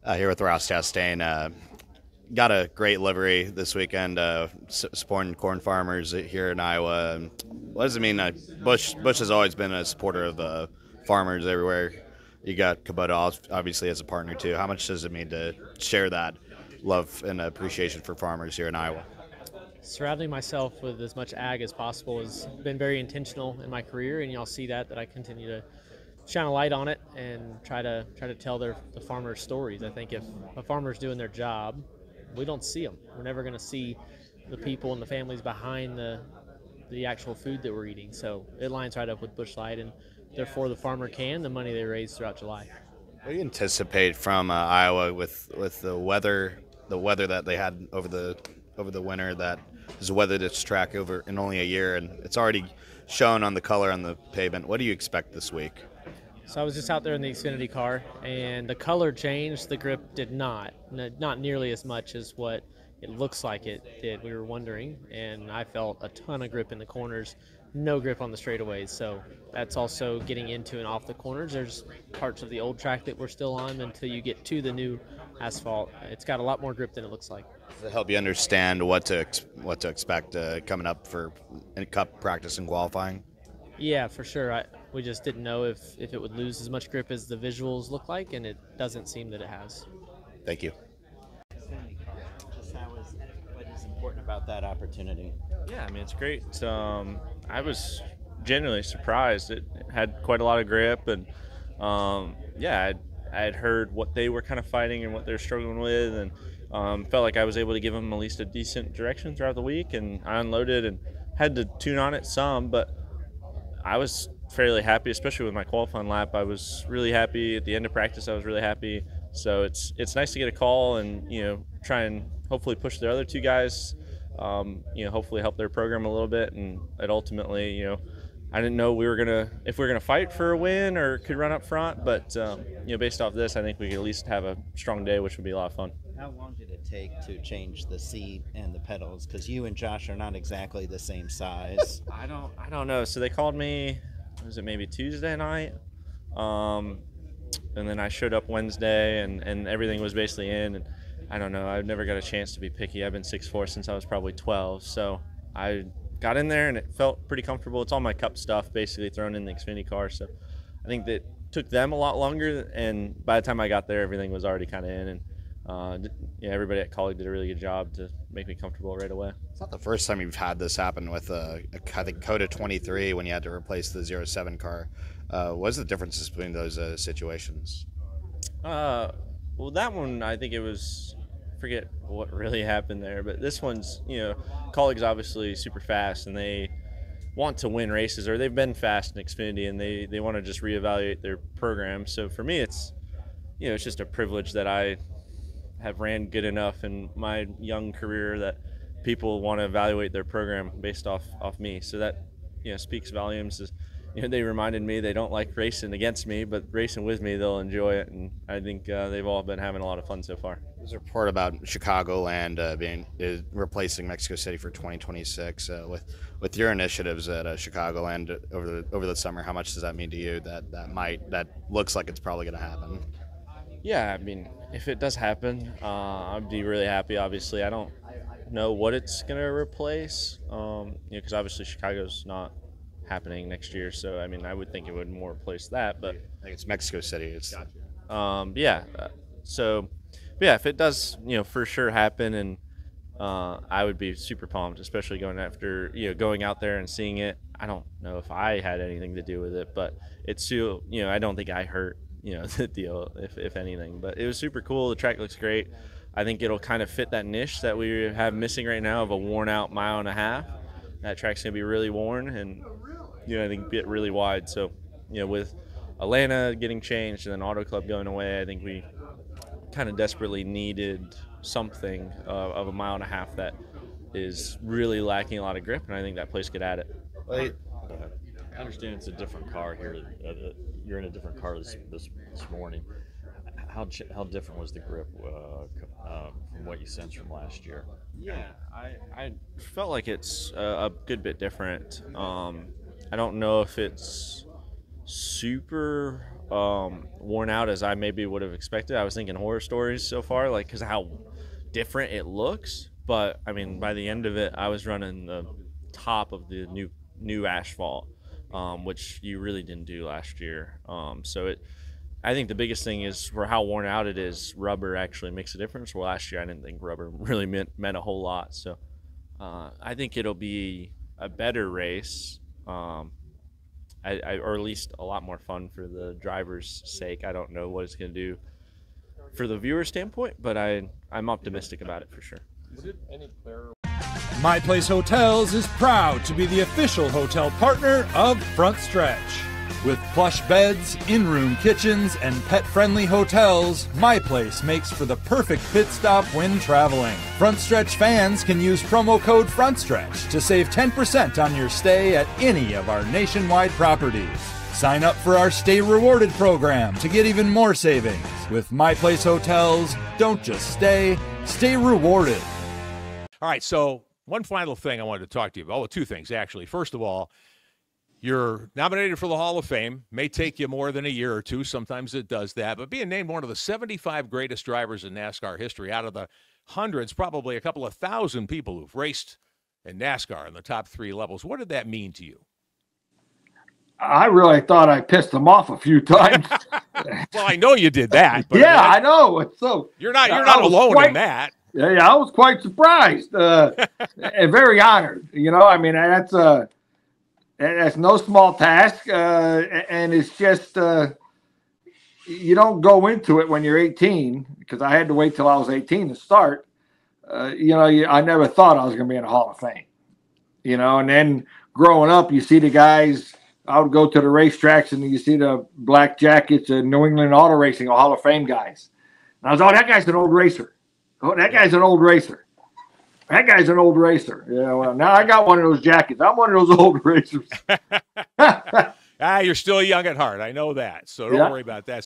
Here with Ross Chastain. Got a great livery this weekend, supporting corn farmers here in Iowa. What does it mean? Bush has always been a supporter of farmers everywhere. You got Kubota obviously as a partner too. How much does it mean to share that love and appreciation for farmers here in Iowa? Surrounding myself with as much ag as possible has been very intentional in my career, and y'all see that I continue to shine a light on it and try to tell the farmers' stories. I think if a farmer's doing their job, we don't see them. We're never going to see the people and the families behind the actual food that we're eating. So it lines right up with Bush Light, and therefore the farmer can the money they raise throughout July. What do you anticipate from Iowa with the weather that they had over the winter that has weathered its track over in only a year, and it's already shown on the color on the pavement. What do you expect this week? So I was just out there in the Xfinity car, and the color changed. The grip did not, not nearly as much as what it looks like it did. We were wondering, and I felt a ton of grip in the corners, no grip on the straightaways. So that's also getting into and off the corners. There's parts of the old track that we're still on until you get to the new asphalt. It's got a lot more grip than it looks like. Does it help you understand what to expect coming up for in Cup practice and qualifying? Yeah, for sure. We just didn't know if it would lose as much grip as the visuals look like, and it doesn't seem that it has. Thank you. Just what is important about that opportunity? Yeah, I mean it's great. I was genuinely surprised. It had quite a lot of grip, and yeah, I had heard what they were kind of fighting and what they're struggling with, and felt like I was able to give them at least a decent direction throughout the week. And I unloaded and had to tune on it some, but I was fairly happy, especially with my qualifying lap. I was really happy at the end of practice. I was really happy. So it's nice to get a call and try and hopefully push the other two guys. Hopefully help their program a little bit, and it ultimately I didn't know if we were gonna fight for a win or could run up front, but based off this, I think we could at least have a strong day, which would be a lot of fun. How long did it take to change the seat and the pedals? Because you and Josh are not exactly the same size. I don't know. So they called me, was it maybe Tuesday night? And then I showed up Wednesday, and everything was basically in. And I don't know. I've never got a chance to be picky. I've been 6'4" since I was probably 12. So I got in there, and it felt pretty comfortable. It's all my Cup stuff basically thrown in the Xfinity car. So I think that took them a lot longer. And by the time I got there, everything was already kind of in. And everybody at Colleague did a really good job to make me comfortable right away. It's not the first time you've had this happen with I think Coda 23 when you had to replace the 07 car. What's the differences between those situations? Well, that one, I think it was, forget what really happened there, but this one's, Colleague's obviously super fast, and they want to win races, or they've been fast in Xfinity, and they want to just reevaluate their program. So for me, it's just a privilege that I have ran good enough in my young career that people want to evaluate their program based off me. So that speaks volumes. They reminded me they don't like racing against me, but racing with me they'll enjoy it, and I think they've all been having a lot of fun so far. There's a report about Chicagoland replacing Mexico City for 2026. With your initiatives at Chicagoland over the summer, how much does that mean to you? That looks like it's probably going to happen. Yeah, I mean, if it does happen, I'd be really happy. Obviously, I don't know what it's going to replace, because obviously Chicago's not happening next year. So, I mean, I would think it would more replace that. But I think it's Mexico City. It's yeah. So, yeah, if it does, for sure happen, and I would be super pumped, especially going out there and seeing it. I don't know if I had anything to do with it, but it's still, I don't think I hurt the deal, if anything. But it was super cool. The track looks great. I think it'll kind of fit that niche that we have missing right now of a worn out mile and a half. That track's gonna be really worn, and I think get really wide. So with Atlanta getting changed and then Auto Club going away, I think we kind of desperately needed something of a mile and a half that is really lacking a lot of grip, and I think that place could add it. Well, I understand it's a different car here. You're in a different car this morning. How different was the grip from what you sensed from last year? Yeah, I felt like it's a good bit different. I don't know if it's super worn out as I maybe would have expected. I was thinking horror stories so far, like because how different it looks. But I mean, by the end of it, I was running the top of the new asphalt, which you really didn't do last year. I think the biggest thing is for how worn out it is, rubber actually makes a difference. Well, last year I didn't think rubber really meant a whole lot. So I think it'll be a better race, or at least a lot more fun for the driver's sake. I don't know what it's going to do for the viewer standpoint, but I'm optimistic about it for sure. My Place Hotels is proud to be the official hotel partner of Front Stretch. With plush beds, in-room kitchens, and pet-friendly hotels, My Place makes for the perfect pit stop when traveling. Front Stretch fans can use promo code FRONTSTRETCH to save 10% on your stay at any of our nationwide properties. Sign up for our Stay Rewarded program to get even more savings. With My Place Hotels, don't just stay rewarded. All right, so one final thing I wanted to talk to you about. Well, two things, actually. First of all, you're nominated for the Hall of Fame. May take you more than a year or two. Sometimes it does that. But being named one of the 75 greatest drivers in NASCAR history out of the hundreds, probably a couple of thousand people who've raced in NASCAR in the top three levels, what did that mean to you? I really thought I pissed them off a few times. Well, I know you did that. But yeah, I know. So you're not alone in that. Yeah, I was quite surprised and very honored. You know, I mean, that's no small task, and it's just you don't go into it when you're 18, because I had to wait till I was 18 to start. I never thought I was going to be in a Hall of Fame. You know, and then growing up, you see the guys. I would go to the racetracks, and you see the black jackets and New England Auto Racing Hall of Fame guys. And I was, that guy's an old racer. Oh, that guy's an old racer. That guy's an old racer. Yeah, well, now I got one of those jackets. I'm one of those old racers. You're still young at heart. I know that, so don't worry about that.